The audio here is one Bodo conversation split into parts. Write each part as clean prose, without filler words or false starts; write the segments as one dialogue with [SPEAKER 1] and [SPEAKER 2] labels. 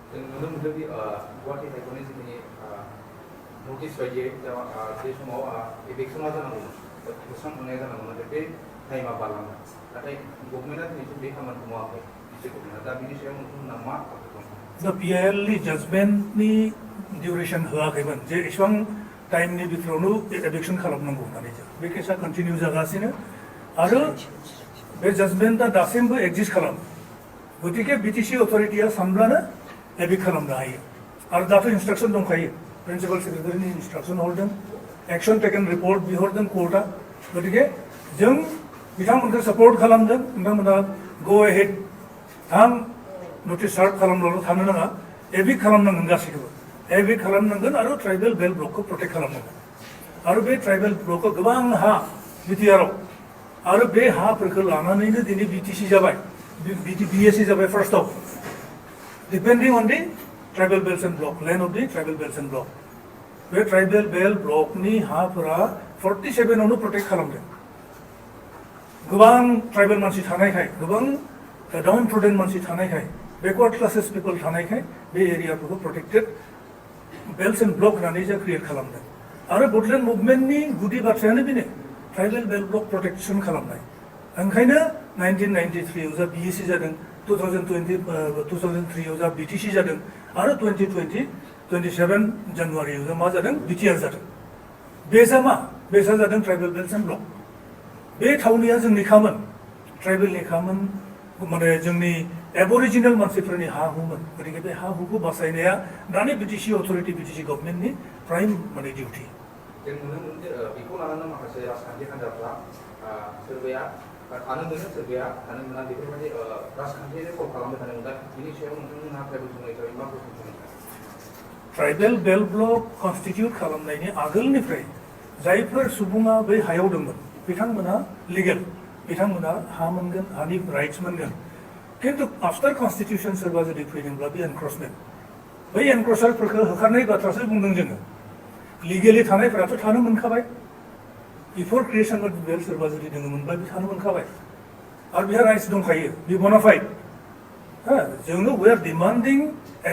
[SPEAKER 1] जों नुनो मोनदोंदि गुवाहाटी हाइकर्टनि जोंनि नटिस बायदियै बे समाव इलेक्सना जानांगौमोन फोस्रांखांनाया जानांगौमोन नाथाय बे टाइमा बारलांबाय नाथाय गभर्नमेन्टआ दिनैसिम बे खामानिखौ मावाखै बिसोर गभर्नमेन्टआ दा बिनि सायाव नोंथांमोना मा
[SPEAKER 2] दा पिआइएलनि जाजमेन्टनि डिउरेसन होआखैमोन जे इसेबां टाइमनि भितरावनो एभिक्सन खालामनांगौ होननानै बे केसा कन्टिनिउ जागासिनो आरो बे जाजमेन्टआ दासिमबो एक्जिस्ट खालामो गतिके बिटिसि अथरिटिया सानब्लानो एभिक्ट खालामनो हायो आरो दाथ' इन्सट्राक्सन दंखायो प्रिन्सिपाल सेक्रेटारिनि इन्सट्राक्सन हरदों एक्सन टेकेन रिपर्ट बिहरदों कोर्टआ गतिके जों बिथांमोनखौ सापर्ट खालामदों नोंथांमोना गो एहेड थां नटिस सार्भ खालामब्लाल' थानो नाङा एभिक्ट खालामनांगोन गासैखौबो एभिक्ट खालामनांगोन आरो ट्राइबेल बेल्ट ब्लकखौ प्रटेक्ट खालामनांगोन आरो बे ट्राइबेल ब्लकआव गोबां हा बिटिआरआव आरो बे हाफोरखौ लानानैनो दिनै बिटिसि जाबाय बिएससि जाबाय फार्स्टआव depending on the tribal belt and block land of the tribal belt and block बे ट्राइबेल बेल्ट ब्लकनि हाफोरा 47आवनो प्रटेक्ट खालामदों गोबां ट्राइबेल मानसि थानायखाय गोबां डाउन प्रुडेन्ट मानसि थानायखाय बेकवार्ड क्लासेस पिपल थानायखाय बे एरियाफोरखौ प्रटेक्टेड बेल्ट एन्ड ब्लक होननानै जों क्रिएट खालामदों आरो बडलेण्ड मुभमेन्टनि गुदि बाथ्रायानो बेनो ट्राइबेल बेल्ट ब्लक प्रटेक्सन खालामनाय ओंखायनो 1993आव जा बिएससि जादों 2003आव जा बिटिसि जादों आरो 27 जानुवारियाव जा मा जादों बिटिआर जादों बेसा मा बेसा जादों ट्राइबेल बेल्ट एन्ड ब्लक बे थावनिया जोंनिखामोन ट्राइबेलनिखामोन माने जोंनि एबरिजिनेल मानसिफोरनि हा हुमोन गतिके बे हा हुखौ बासायनाया दानि बिटिसि अथरिटि बिटिसि गभर्नमेन्टनि प्राइम माने डिउटि
[SPEAKER 1] जों नुनो मोनो जे बेखौ लानानै माखासे राजखान्थि हान्जाफ्रा सोरबाया थानो मोनो सोरबाया थानो मोना बेफोरबायदि राजखान्थियारि कल खालामबाय थानो मोना बिनि सायाव नोंथांमोनहा ट्राइबेल जुनाय हिसाबै मा बोसोन
[SPEAKER 2] ट्राइबेल बेल्ट ब्लक कनस्टिटिउट खालामनायनि आगोलनिफ्राय जायफोर सुबुङा बै हायाव दंमोन बिथांमोना लिगेल बिथांमोना हा मोनगोन हानि राइट्स मोनगोन किन्तु आफ्टार कनस्टिटिउसन सोरबा जुदि फैदोंब्ला बे एनक्रचमेन्ट बै एनक्रचारफोरखौ होखारनाय बाथ्रासो बुंदों जोङो लिगेलि थानायफोराथ' थानो मोनखाबाय बिफोर क्रिएसन अफ बेल्ट सोरबा जुदि दङमोनब्ला बे थानो मोनखाबाय आरो बेहा राइट्स दंखायो बे बनाफाइड जोङो we are demanding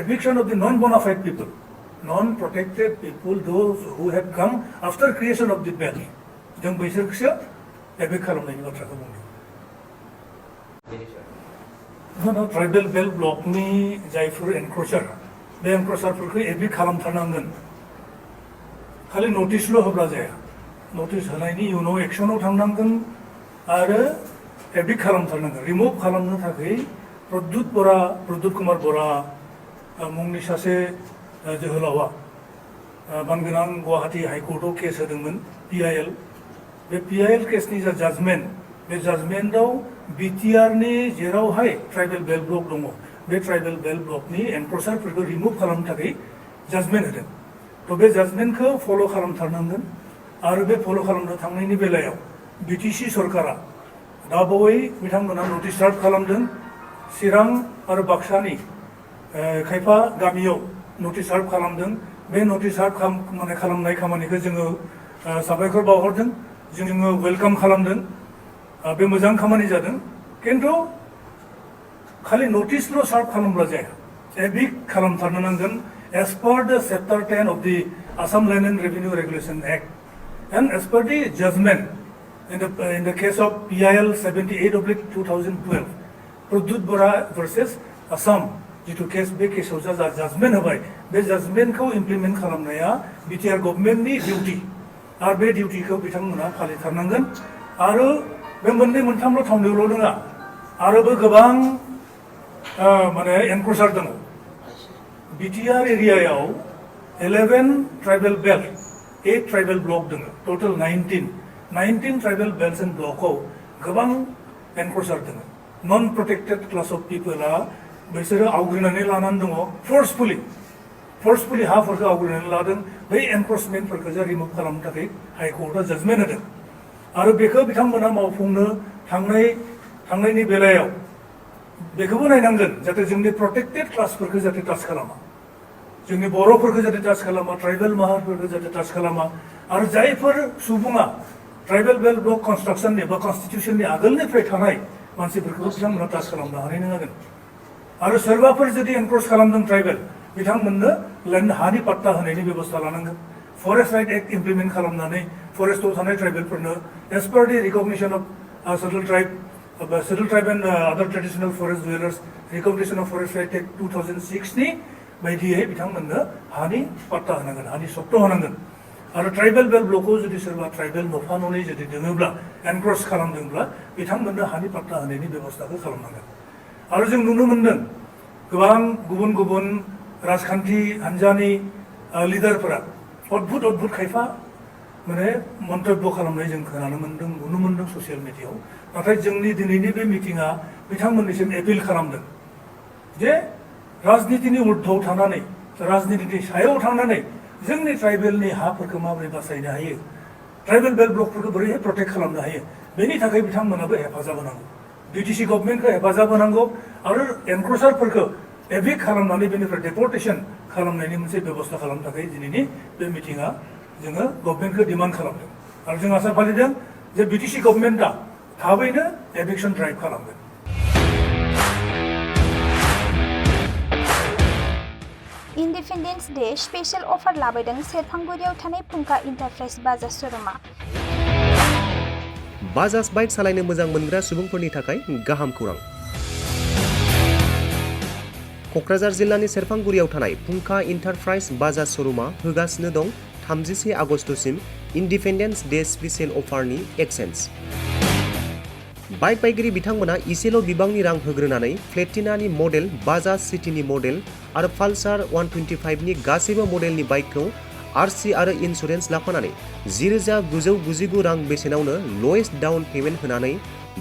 [SPEAKER 2] eviction of the non bonafide people non protected people those who have come after creation of the belt जों बैसोरखौसो एभिक्ट खालामनायनि बाथ्राखौ बुंदों ट्राइबेल बेल्ट ब्लकनि जायफोर एनक्रचार बे एनक्रचारफोरखौ एभिक्ट खालामथारनांगोन खालि नटिसल' होब्ला जाया नटिस होनायनि उनाव एक्सनाव थांनांगोन आरो एभिक्ट खालामथारनांगोन रिमुभ खालामनो थाखाय प्रद्युत कुमार बरा मुंनि सासे जोहोलावा मानगोनां गुवाहाटी हाइकर्टआव केस होदोंमोन पिआइएल बे पिआइएल केसनि जा जाजमेन्ट बे जाजमेन्टआव बिटिआरनि जेरावहाय ट्राइबेल बेल्ट ब्लक दङ बे ट्राइबेल बेल्ट ब्लकनि एनक्रचारफोरखौ रिमुभ खालामनो थाखाय जाजमेन्ट होदों थ' बे जाजमेन्टखौ फल' खालामथारनांगोन आरो बे फल' खालामनो थांनायनि बेलायाव बिटिसि सरकारा दा बावै बिथांमोना नटिस सार्भ खालामदों चिरां आरो बाक्सानि खायफा गामियाव नटिस सार्भ खालामदों बे नटिस सार्भ खालामनाय खामानिखौ जोङो साबायखर बावहरदों जोङो वेलकाम खालामदों बे मोजां खामानि जादों किन्तु खालि नटिसल' सार्भ खालामब्ला जाया एभिक्ट खालामथारनो नांगोन as per the chapter 10 of the Assam Land and Revenue Regulation Act and as per the judgment in the case of PIL 78/2012 Pradyut Bora versus Assam जितु केस बे केसआव जा जाजमेन्ट होबाय बे जाजमेन्टखौ इमप्लिमेन्ट खालामनाया बिटिआर गभर्नमेन्टनि डिउटि आरो बे डिउटिखौ बिथांमोना फालिथारनांगोन आरो बे मोननै मोनथामल' थावनियावल' नङा आरोबो गोबां माने एनक्रचार दङ बिटिआर एरियायाव 11 ट्राइबेल बेल्ट 8 ट्राइबेल ब्लक दङ टोटल 19 ट्राइबेल बेल्ट एन्ड ब्लकआव गोबां एनक्रचार दङ नन प्रटेक्टेड क्लास अफ पिपला बिसोरो आवग्रिनानै लानानै दङ फर्सफुलि हाफोरखौ आवग्रिनानै लादों बै एनक्रचमेन्टफोरखौ जा रिमुभ खालामनो थाखाय हाइकर्टआ जाजमेन्ट होदों आरो बेखौ बिथांमोना मावफुंनो थांनायनि बेलायाव बेखौबो नायनांगोन जाहाथे जोंनि प्रटेक्टेड क्लासफोरखौ जाहाथे टाच खालामा जोंनि बर'फोरखौ जाहाथे टाच खालामा ट्राइबेल माहारिफोरखौ जाहाथे टाच खालामा आरो जायफोर सुबुङा ट्राइबेल बेल्ट ब्लक कनस्ट्राक्सननि बा कनस्टिटिउसननि आगोलनिफ्राय थानाय मानसिफोरखौ बिथांमोना टाच खालामनो हानाय नङागोन आरो सोरबाफोर जुदि एनक्रोच खालामदों ट्राइबेल बिथांमोननो लेन्ड हानि पाट्टा होनायनि बेबस्था लानांगोन फरेस्ट राइट एक्ट इमप्लिमेन्ट खालामनानै फरेस्टआव थानाय ट्राइबेलफोरनो as per the recognition of settle tribe and other traditional forest dwellers recognition of forest right act 2006 नि बायदियै बिथांमोननो हानि पाट्टा होनांगोन हानि सत्त होनांगोन आरो ट्राइबेल बेल्ट ब्लकआव जुदि सोरबा ट्राइबेल न'फा न'नै जुदि दोङोब्ला एनक्रोच खालामदोंब्ला बिथांमोननो हानि पाट्टा होनायनि बेबस्थाखौ खालामनांगोन आरो जों नुनो मोनदों गोबां गुबुन गुबुन राजखान्थि हान्जानि लिडारफोरा अद्भुत खायफा माने मन्तब्य खालामनाय जों खोनानो मोनदों नुनो मोनदों ससियेल मिडियायाव नाथाय जोंनि दिनैनि बे मिटिङा बिथांमोननिसिम एपिल खालामदों जे राजनितिनि उर्ध्वआव थानानै राजनितिनि सायाव थांनानै जोंनि ट्राइबेलनि हाफोरखौ माबोरै बासायनो हायो ट्राइबेल बेल्ट ब्लकफोरखौ बोरैहाय प्रटेक्ट खालामनो हायो बेनि थाखाय बिथांमोनाबो हेफाजाब होनांगौ BTC गभर्नमेन्टखौ हेफाजाब होनांगौ आरो एनक्रोचारफोरखौ एभिक्ट खालामनानै बेनिफ्राय डेपर्टेशन खालामनायनि मोनसे बेबस्था खालामनो थाखाय दिनैनि बे मिटिङा जोङो गभर्नमेन्टखौ डिमान्ड खालामदों आरो जों आसा फालिदों जे BTC गभर्नमेन्टआ थाबैनो एभिक्शन ड्राइभ खालामगोन
[SPEAKER 3] इन्डिपेन्डेन्स डे स्पेशल अफार लाबोदों सेरफांगुरियाव थानाय फुंखा इन्टारप्राइज बाजाज श'रुमा
[SPEAKER 4] बाजाज बाइक सालायनो मोजां मोनग्रा सुबुंफोरनि थाखाय गाहाम खौरां क'क्राझार जिल्लानि सेरफांगुरियाव थानाय फुंखा इन्टारप्राइज बाजाज श'रुमा होगासिनो दं 31 आगस्तसिम इन्डिपेन्डेन्स डे स्पेशल अफारनि एक्सेन्स बाइक बायगिरि बिथांमोना इसेल' बिबांनि रां होग्रोनानै प्लेटिनानि मडेल बाजाज सिटीनि मडेल आरो पालसार 125 नि गासैबो मडेलनि बाइकखौ आरसि आरो इन्सुरेन्स लाफानानै 10,999 रां बेसेनावनो लवेस्ट डाउन पेमेन्ट होनानै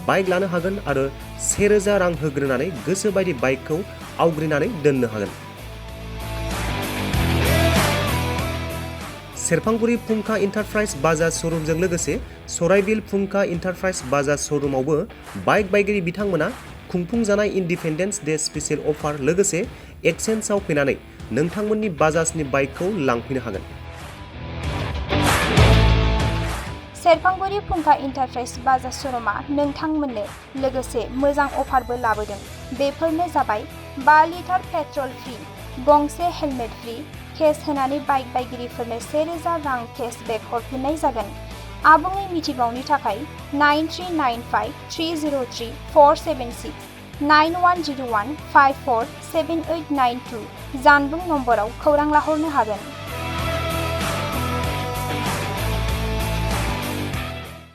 [SPEAKER 4] बाइक लानो हागोन आरो 1,000 रां होग्रोनानै गोसोबायदि बाइकखौ आवग्रिनानै दोननो हागोन सेरफांगुरि फुंखा इन्टारप्राइज बाजाज श'रुमजों लोगोसे सराइबिल फुंखा इन्टारप्राइज बाजाज श'रुमावबो बाइक बायगिरि बिथांमोना खुंफुंजानाय इन्डिपेन्डेन्स डे स्पेशल अफार लोगोसे एक्सेन्सआव फैनानै नोंथांमोननि बाजाजनि बाइकखौ लांफैनो हागोन
[SPEAKER 3] सेरफांगुरि फुंखा इन्टारप्राइज बाजाज श'रुमा नोंथांमोननो लोगोसे मोजां अफारबो लाबोदों बेफोरनो जाबाय 5 लिटार पेट्रल फ्रि गंसे हेलमेट फ्रि केस होनानै बाइक बायगिरिफोरनो 1,000 रां केशबेक हरफिननाय जागोन आबुङै मिथिबावनो थाखाय 9395303476 9101547892 जानबुं नम्बराव खौरां लाहरनो हागोन